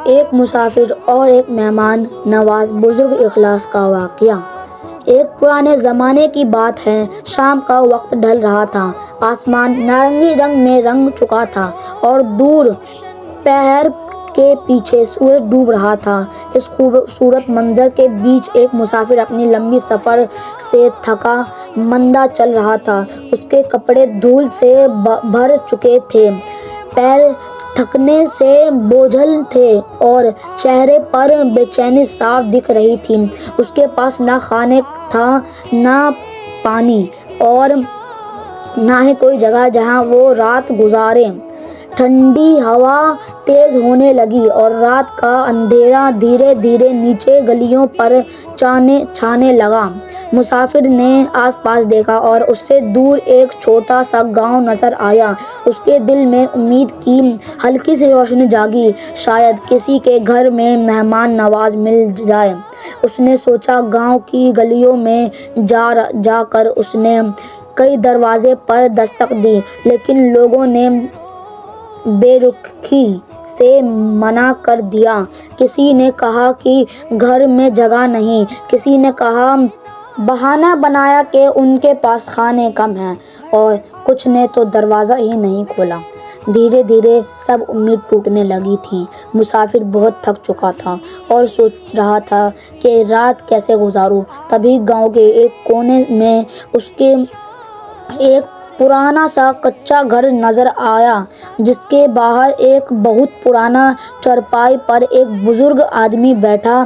ایک مسافر اور ایک مہمان نواز بزرگ اخلاص کا واقعہ۔ ایک پرانے زمانے کی بات ہے۔ شام کا وقت ڈھل رہا تھا، آسمان نارنگی رنگ میں رنگ چکا تھا اور دور پہاڑ کے پیچھے سورج ڈوب رہا تھا۔ اس خوبصورت منظر کے بیچ ایک مسافر اپنی لمبی سفر سے تھکا ماندہ چل رہا تھا۔ اس کے کپڑے دھول سے بھر چکے تھے، پیر تھکنے سے بوجھل تھے اور چہرے پر بے چینی صاف دکھ رہی تھی۔ اس کے پاس نہ کھانا تھا، نہ پانی اور نہ ہی کوئی جگہ جہاں وہ رات گزارے۔ ٹھنڈی ہوا تیز ہونے لگی اور رات کا اندھیرا دھیرے دھیرے نچلی گلیوں پر چھانے لگا۔ مسافر نے آس پاس دیکھا اور اس سے دور ایک چھوٹا سا گاؤں نظر آیا۔ اس کے دل میں امید کی ہلکی سی روشنی جاگی، شاید کسی کے گھر میں مہمان نوازی مل جائے۔ اس نے سوچا۔ گاؤں کی گلیوں میں جا کر اس نے کئی دروازوں پر دستک دی، لیکن لوگوں نے بے رخی سے منع کر دیا۔ کسی نے کہا کہ گھر میں جگہ نہیں، کسی نے بہانہ بنایا کہ ان کے پاس کھانا کم ہے، اور کچھ نے تو دروازہ ہی نہیں کھولا۔ دھیرے دھیرے سب امید ٹوٹنے لگی تھی۔ مسافر بہت تھک چکا تھا اور سوچ رہا تھا کہ رات کیسے گزاروں۔ تبھی گاؤں کے ایک کونے میں اس کے ایک پرانا سا کچا گھر نظر آیا، جس کے باہر ایک بہت پرانا چارپائی پر ایک بزرگ آدمی بیٹھا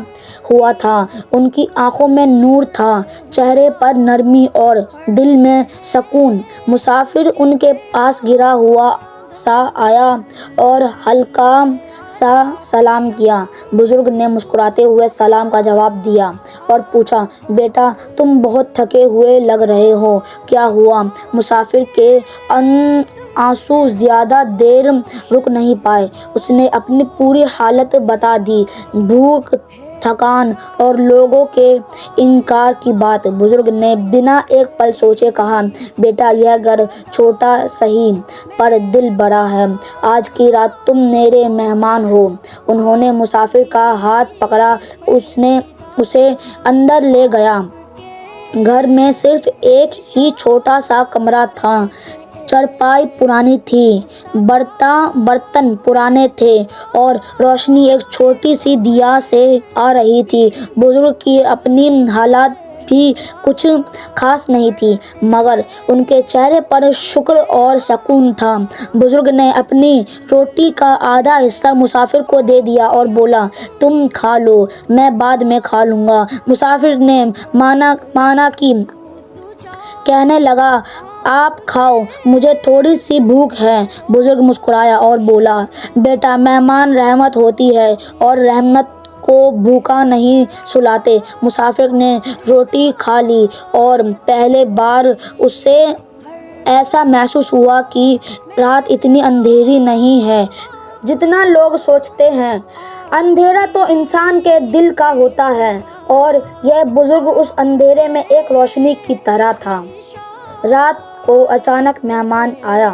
ہوا تھا۔ ان کی آنکھوں میں نور تھا، چہرے پر نرمی اور دل میں سکون۔ مسافر ان کے پاس گرا ہوا سا آیا اور ہلکا سا سلام کیا۔ بزرگ نے مسکراتے ہوئے سلام کا جواب دیا اور پوچھا، بیٹا تم بہت تھکے ہوئے لگ رہے ہو، کیا ہوا؟ مسافر کے آنسو زیادہ دیر رک نہیں پائے۔ اس نے اپنی پوری حالت بتا دی، بھوک، تھکان اور لوگوں کے انکار کی بات۔ بزرگ نے بنا ایک پل سوچے کہا، بیٹا یہ گھر چھوٹا سہی پر دل بڑا ہے، آج کی رات تم میرے مہمان ہو۔ انہوں نے مسافر کا ہاتھ پکڑا، اسے اندر لے گیا۔ گھر میں صرف ایک ہی چھوٹا سا کمرہ تھا، چارپائی پرانی تھی، برتن پرانے تھے اور روشنی ایک چھوٹی سی دیا سے آ رہی تھی۔ بزرگ کی اپنی حالت بھی کچھ خاص نہیں تھی، مگر ان کے چہرے پر شکر اور سکون تھا۔ بزرگ نے اپنی روٹی کا آدھا حصہ مسافر کو دے دیا اور بولا، تم کھا لو، میں بعد میں کھا لوں گا۔ مسافر نے مانا کی، کہنے لگا، آپ کھاؤ، مجھے تھوڑی سی بھوک ہے۔ بزرگ مسکرایا اور بولا، بیٹا مہمان رحمت ہوتی ہے اور رحمت کو بھوکا نہیں سلاتے۔ مسافر نے روٹی کھا لی اور پہلی بار اسے ایسا محسوس ہوا کہ رات اتنی اندھیری نہیں ہے جتنا لوگ سوچتے ہیں۔ اندھیرا تو انسان کے دل کا ہوتا ہے، اور یہ بزرگ اس اندھیرے میں ایک روشنی کی طرح تھا۔ رات کو اچانک مہمان آیا۔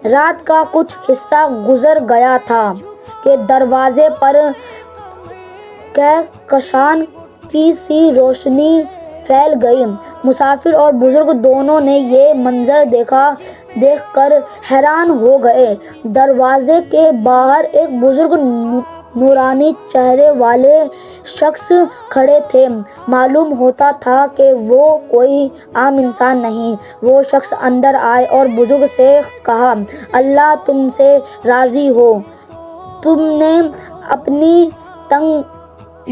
رات کا کچھ حصہ گزر گیا تھا کہ دروازے پر کہکشان کی سی روشنی پھیل گئی۔ مسافر اور بزرگ دونوں نے یہ منظر دیکھ کر حیران ہو گئے۔ دروازے کے باہر ایک بزرگ نورانی چہرے والے شخص کھڑے تھے۔ معلوم ہوتا تھا کہ وہ کوئی عام انسان نہیں۔ وہ شخص اندر آیا اور بزرگ سے کہا، اللہ تم سے راضی ہو، تم نے اپنی تنگ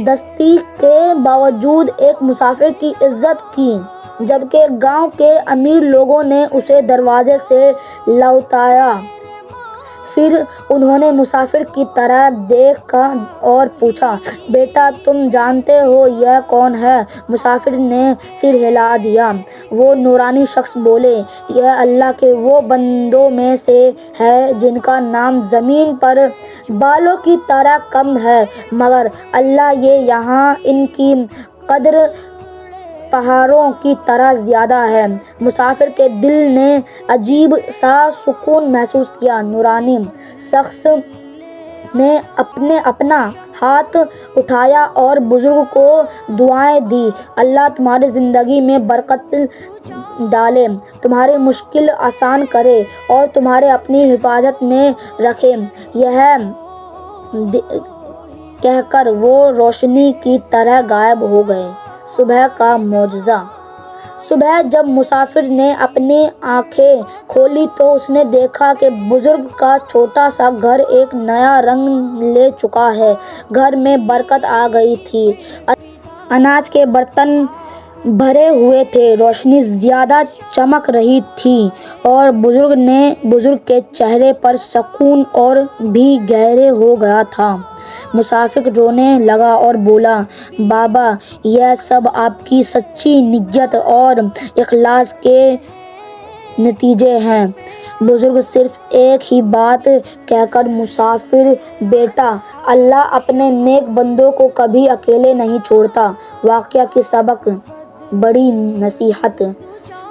دستی کے باوجود ایک مسافر کی عزت کی، جبکہ گاؤں کے امیر لوگوں نے اسے دروازے سے لوٹایا۔ پھر انہوں نے مسافر کی طرف دیکھا اور پوچھا، بیٹا تم جانتے ہو یہ کون ہے؟ مسافر نے سر ہلا دیا۔ وہ نورانی شخص بولے، یہ اللہ کے وہ بندوں میں سے ہے جن کا نام زمین پر بالوں کی طرح کم ہے، مگر اللہ یہاں ان کی قدر پہاڑوں کی طرح زیادہ ہے۔ مسافر کے دل نے عجیب سا سکون محسوس کیا۔ نورانی شخص نے اپنا ہاتھ اٹھایا اور بزرگ کو دعائیں دی۔ اللہ تمہاری زندگی میں برکت ڈالے، تمہاری مشکل آسان کرے اور تمہارے اپنی حفاظت میں رکھے۔ یہ کہہ کر وہ روشنی کی طرح غائب ہو گئے۔ صبح کا معجزہ۔ صبح جب مسافر نے اپنی آنکھیں کھولی تو اس نے دیکھا کہ بزرگ کا چھوٹا سا گھر ایک نیا رنگ لے چکا ہے۔ گھر میں برکت آ گئی تھی، اناج کے برتن بھرے ہوئے تھے، روشنی زیادہ چمک رہی تھی اور بزرگ کے چہرے پر سکون اور بھی گہرا ہو گیا تھا۔ مسافر رونے لگا اور بولا، بابا یہ سب آپ کی سچی نیت اور اخلاص کے نتیجے ہیں۔ بزرگ صرف ایک ہی بات کہہ کر مسافر، بیٹا اللہ اپنے نیک بندوں کو کبھی اکیلے نہیں چھوڑتا۔ واقعہ کی سبق، بڑی نصیحت۔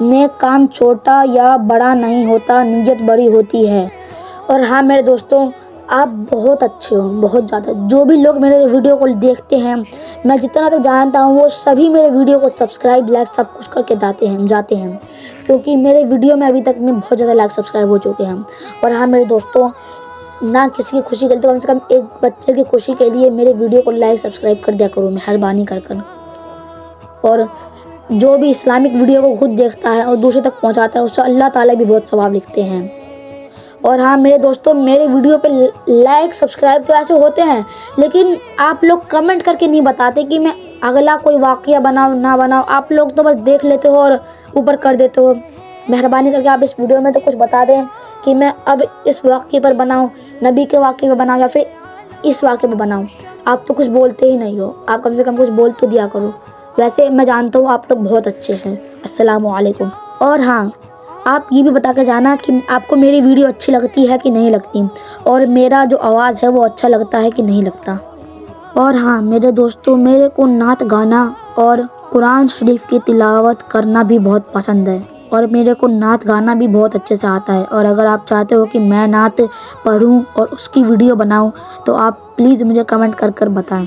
نیک کام چھوٹا یا بڑا نہیں ہوتا، نیت بڑی ہوتی ہے۔ اور ہاں میرے دوستوں، آپ بہت اچھے ہو، بہت زیادہ۔ جو بھی لوگ میرے ویڈیو کو دیکھتے ہیں، میں جتنا تک جانتا ہوں وہ سبھی میرے ویڈیو کو سبسکرائب، لائک سب کچھ کر کے جاتے ہیں، کیونکہ میرے ویڈیو میں ابھی تک میں بہت زیادہ لائک سبسکرائب ہو چکے ہیں۔ اور ہاں میرے دوستوں، نہ کسی کی خوشی کے لیے تو کم سے کم ایک بچے کی خوشی کے لیے میرے ویڈیو کو لائک سبسکرائب کر دیا کرو، مہربانی کر۔ اور جو بھی اسلامک ویڈیو کو خود دیکھتا ہے اور دوسرے تک پہنچاتا ہے، اس سے اللہ تعالیٰ بھی بہت ثواب لکھتے ہیں۔ اور ہاں میرے دوستوں، میرے ویڈیو پہ لائک سبسکرائب تو ایسے ہوتے ہیں، لیکن آپ لوگ کمنٹ کر کے نہیں بتاتے کہ میں اگلا کوئی واقعہ بناؤں نہ بناؤں۔ آپ لوگ تو بس دیکھ لیتے ہو اور اوپر کر دیتے ہو۔ مہربانی کر کے آپ اس ویڈیو میں تو کچھ بتا دیں کہ میں اب اس واقعے پر بناؤں، نبی کے واقعے پہ بناؤں یا پھر اس واقعے پہ بناؤں۔ آپ تو کچھ بولتے ہی نہیں ہو، آپ کم سے کم کچھ بول تو دیا کرو۔ ویسے میں جانتا ہوں آپ لوگ بہت اچھے ہیں۔ السلام علیکم۔ اور ہاں، آپ یہ بھی بتا کے جانا کہ آپ کو میری ویڈیو اچھی لگتی ہے کہ نہیں لگتی، اور میرا جو آواز ہے وہ اچھا لگتا ہے کہ نہیں لگتا۔ اور ہاں میرے دوستوں، میرے کو نعت گانا اور قرآن شریف کی تلاوت کرنا بھی بہت پسند ہے، اور میرے کو نعت گانا بھی بہت اچھے سے آتا ہے۔ اور اگر آپ چاہتے ہو کہ میں نعت پڑھوں اور اس کی ویڈیو بناؤں تو آپ پلیز مجھے کمنٹ کر بتائیں۔